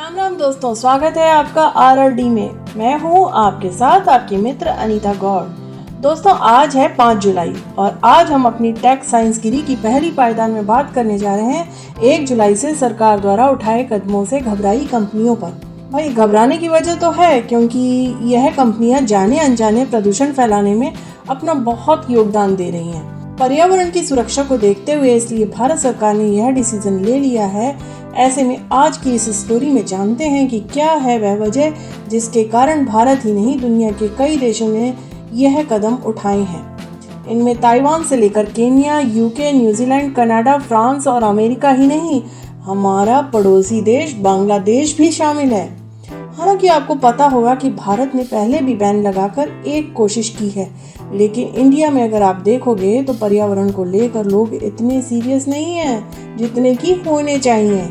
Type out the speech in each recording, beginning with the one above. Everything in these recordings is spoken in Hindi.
राम राम दोस्तों, स्वागत है आपका RRD में। मैं हूँ आपके साथ आपकी मित्र अनीता गौड़। दोस्तों, आज है 5 जुलाई और आज हम अपनी टेक साइंस गिरी की पहली पायदान में बात करने जा रहे हैं 1 जुलाई से सरकार द्वारा उठाए कदमों से घबराई कंपनियों पर। भाई, घबराने की वजह तो है क्योंकि यह कंपनियां जाने अनजाने प्रदूषण फैलाने में अपना बहुत योगदान दे रही हैं। पर्यावरण की सुरक्षा को देखते हुए इसलिए भारत सरकार ने यह डिसीजन ले लिया है। ऐसे में आज की इस स्टोरी में जानते हैं कि क्या है वह वजह जिसके कारण भारत ही नहीं दुनिया के कई देशों ने यह कदम उठाए हैं। इनमें ताइवान से लेकर Kenya, UK, New Zealand, Canada, France और अमेरिका ही नहीं, हमारा पड़ोसी देश बांग्लादेश भी शामिल है। हालांकि आपको पता होगा कि भारत ने पहले भी बैन लगाकर एक कोशिश की है, लेकिन इंडिया में अगर आप देखोगे तो पर्यावरण को लेकर लोग इतने सीरियस नहीं हैं जितने की होने चाहिए।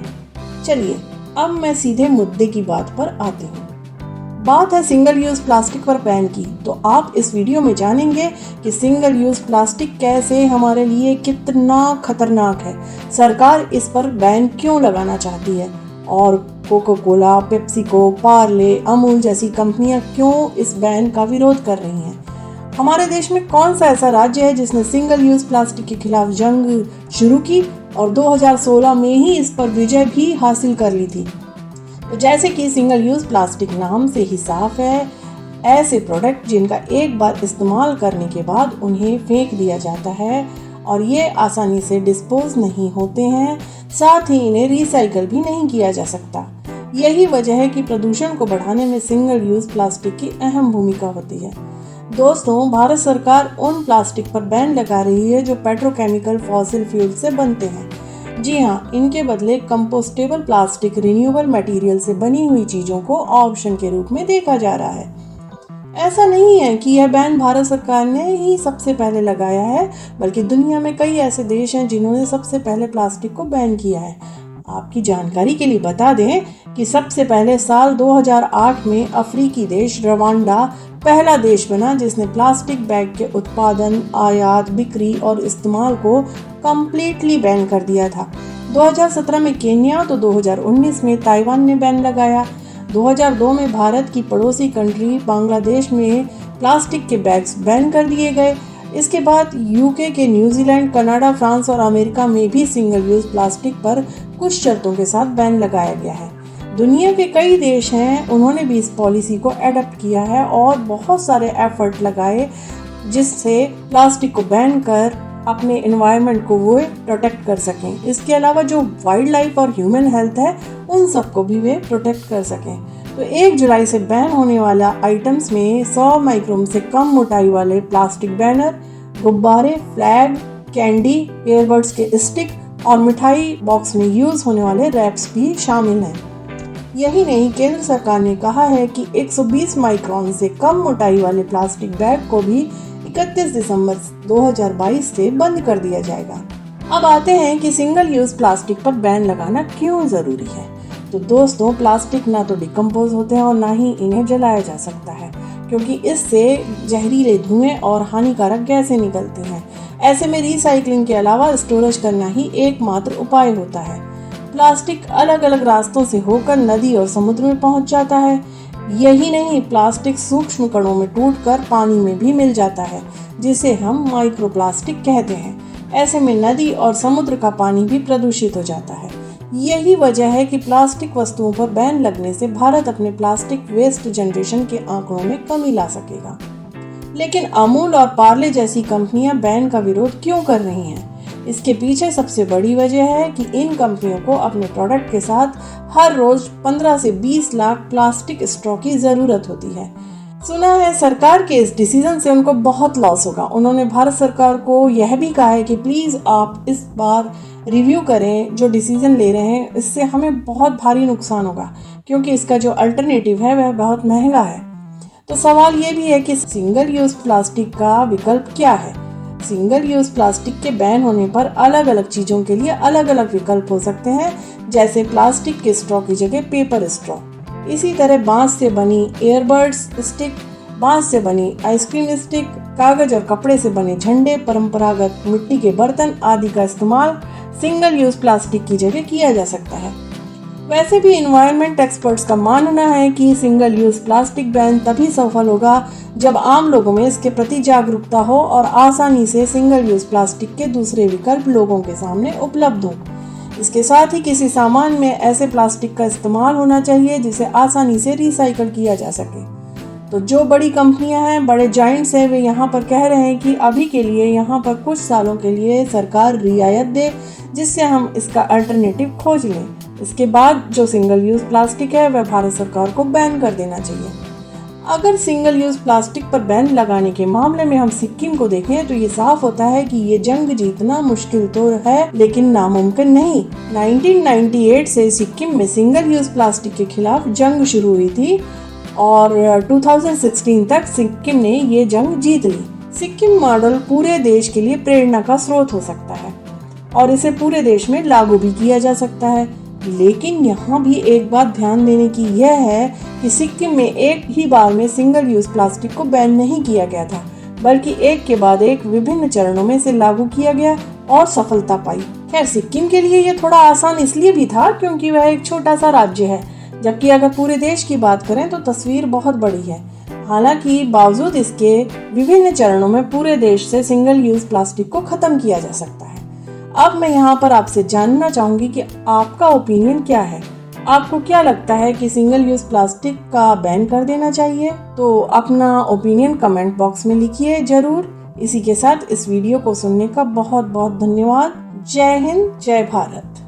चलिए अब मैं सीधे मुद्दे की बात पर आती हूँ। बात है सिंगल यूज प्लास्टिक पर बैन की। तो आप इस वीडियो में जानेंगे कि सिंगल यूज प्लास्टिक कैसे हमारे लिए कितना खतरनाक है, सरकार इस पर बैन क्यों लगाना चाहती है और Coca Cola, PepsiCo, Parle, Amul जैसी कंपनियां क्यों इस बैन का विरोध कर रही हैं। हमारे देश में कौन सा ऐसा राज्य है जिसने सिंगल यूज प्लास्टिक के खिलाफ जंग शुरू की और 2016 में ही इस पर विजय भी हासिल कर ली थी। तो जैसे कि सिंगल यूज प्लास्टिक नाम से ही साफ है, ऐसे प्रोडक्ट जिनका एक बार इस्तेमाल करने के बाद उन्हें फेंक दिया जाता है और ये आसानी से डिस्पोज नहीं होते हैं, साथ ही इन्हें रिसाइकल भी नहीं किया जा सकता। यही वजह है कि प्रदूषण को बढ़ाने में सिंगल यूज प्लास्टिक की अहम भूमिका होती है। दोस्तों, भारत सरकार उन प्लास्टिक पर बैन लगा रही है जो पेट्रोकेमिकल फॉसिल फ्यूल से बनते हैं। जी हाँ, इनके बदले कंपोस्टेबल प्लास्टिक रिन्यूएबल मटेरियल से बनी हुई चीजों को ऑप्शन के रूप में देखा जा रहा है। ऐसा नहीं है कि यह बैन भारत सरकार ने ही सबसे पहले लगाया है, बल्कि दुनिया में कई ऐसे देश हैं जिन्होंने सबसे पहले प्लास्टिक को बैन किया है। आपकी जानकारी के लिए बता दें कि सबसे पहले साल 2008 में अफ्रीकी देश रवांडा पहला देश बना जिसने प्लास्टिक बैग के उत्पादन, आयात, बिक्री और इस्तेमाल को कम्प्लीटली बैन कर दिया था। 2017 में केन्या, तो 2019 में ताइवान ने बैन लगाया। 2002 में भारत की पड़ोसी कंट्री बांग्लादेश में प्लास्टिक के बैग्स बैन कर दिए गए। इसके बाद यूके के न्यूजीलैंड, कनाडा, फ्रांस और अमेरिका में भी सिंगल यूज प्लास्टिक पर कुछ शर्तों के साथ बैन लगाया गया है। दुनिया के कई देश हैं, उन्होंने भी इस पॉलिसी को एडप्ट किया है और बहुत सारे एफर्ट लगाए जिससे प्लास्टिक को बैन कर अपने एनवायरनमेंट को वो प्रोटेक्ट कर सकें। इसके अलावा जो वाइल्ड लाइफ और ह्यूमन हेल्थ है उन सबको भी वे प्रोटेक्ट कर सकें। तो 1 जुलाई से बैन होने वाला आइटम्स में 100 माइक्रोन से कम मोटाई वाले प्लास्टिक बैनर, गुब्बारे, फ्लैग, कैंडी, ईयरबड्स के स्टिक और मिठाई बॉक्स में यूज होने वाले रैप्स भी शामिल हैं। यही नहीं, केंद्र सरकार ने कहा है कि 120 माइक्रोन से कम मोटाई वाले प्लास्टिक बैग को भी 31 दिसंबर 2022 से बंद कर दिया जाएगा। अब आते हैं कि सिंगल यूज प्लास्टिक पर बैन लगाना क्यों जरूरी है। तो दोस्तों, प्लास्टिक ना तो डिकम्पोज होते हैं और ना ही इन्हें जलाया जा सकता है, क्योंकि इससे जहरीले धुएं और हानिकारक गैसें निकलती हैं। ऐसे में रिसाइकलिंग के अलावा स्टोरेज करना ही एकमात्र उपाय होता है। प्लास्टिक अलग अलग रास्तों से होकर नदी और समुद्र में पहुंच जाता है। यही नहीं, प्लास्टिक सूक्ष्म कणों में टूटकर पानी में भी मिल जाता है, जिसे हम माइक्रोप्लास्टिक कहते हैं। ऐसे में नदी और समुद्र का पानी भी प्रदूषित हो जाता है। यही वजह है कि प्लास्टिक वस्तुओं पर बैन लगने से भारत अपने प्लास्टिक वेस्ट जनरेशन के आंकड़ों में कमी ला सकेगा। लेकिन अमूल और पार्ले जैसी कंपनियां बैन का विरोध क्यों कर रही हैं? इसके पीछे सबसे बड़ी वजह है कि इन कंपनियों को अपने प्रोडक्ट के साथ हर रोज 15 से 20 लाख प्लास्टिक स्ट्रॉ की जरूरत होती है। सुना है सरकार के इस डिसीजन से उनको बहुत लॉस होगा। उन्होंने भारत सरकार को यह भी कहा है कि प्लीज आप इस बार रिव्यू करें जो डिसीजन ले रहे हैं, इससे हमें बहुत भारी नुकसान होगा क्योंकि इसका जो अल्टरनेटिव है वह बहुत महंगा है। तो सवाल ये भी है कि सिंगल यूज प्लास्टिक का विकल्प क्या है। सिंगल यूज प्लास्टिक के बैन होने पर अलग अलग चीजों के लिए अलग अलग विकल्प हो सकते हैं, जैसे प्लास्टिक के स्ट्रॉ की जगह पेपर स्ट्रॉ। इसी तरह बांस से बनी ईयरबड्स स्टिक, बांस से बनी आइसक्रीम स्टिक, कागज और कपड़े से बने झंडे, परंपरागत मिट्टी के बर्तन आदि का इस्तेमाल सिंगल यूज प्लास्टिक की जगह किया जा सकता है। वैसे भी इन्वायरमेंट एक्सपर्ट्स का मानना है कि सिंगल यूज प्लास्टिक बैन तभी सफल होगा जब आम लोगों में इसके प्रति जागरूकता हो और आसानी से सिंगल यूज प्लास्टिक के दूसरे विकल्प लोगों के सामने उपलब्ध हो। इसके साथ ही किसी सामान में ऐसे प्लास्टिक का इस्तेमाल होना चाहिए जिसे आसानी से रिसाइकल किया जा सके। तो जो बड़ी कंपनियां हैं, बड़े जाइंट्स हैं, वे यहाँ पर कह रहे हैं कि अभी के लिए यहाँ पर कुछ सालों के लिए सरकार रियायत दे, जिससे हम इसका अल्टरनेटिव खोज लें। इसके बाद जो सिंगल यूज प्लास्टिक है वह भारत सरकार को बैन कर देना चाहिए। अगर सिंगल यूज प्लास्टिक पर बैन लगाने के मामले में हम सिक्किम को देखें तो ये साफ होता है कि ये जंग जीतना मुश्किल तो है, लेकिन नामुमकिन नहीं। 1998 से सिक्किम में सिंगल यूज प्लास्टिक के खिलाफ जंग शुरू हुई थी और 2016 तक सिक्किम ने ये जंग जीत ली। सिक्किम मॉडल पूरे देश के लिए प्रेरणा का स्रोत हो सकता है और इसे पूरे देश में लागू भी किया जा सकता है। लेकिन यहाँ भी एक बात ध्यान देने की यह है कि सिक्किम में एक ही बार में सिंगल यूज प्लास्टिक को बैन नहीं किया गया था, बल्कि एक के बाद एक विभिन्न चरणों में से लागू किया गया और सफलता पाई। खैर, सिक्किम के लिए ये थोड़ा आसान इसलिए भी था क्योंकि वह एक छोटा सा राज्य है, जबकि अगर पूरे देश की बात करें तो तस्वीर बहुत बड़ी है। हालांकि बावजूद इसके विभिन्न चरणों में पूरे देश से सिंगल यूज प्लास्टिक को खत्म किया जा सकता है। अब मैं यहाँ पर आपसे जानना चाहूंगी कि आपका ओपिनियन क्या है। आपको क्या लगता है कि सिंगल यूज प्लास्टिक का बैन कर देना चाहिए? तो अपना ओपिनियन कमेंट बॉक्स में लिखिए जरूर। इसी के साथ इस वीडियो को सुनने का बहुत बहुत धन्यवाद। जय हिंद, जय भारत।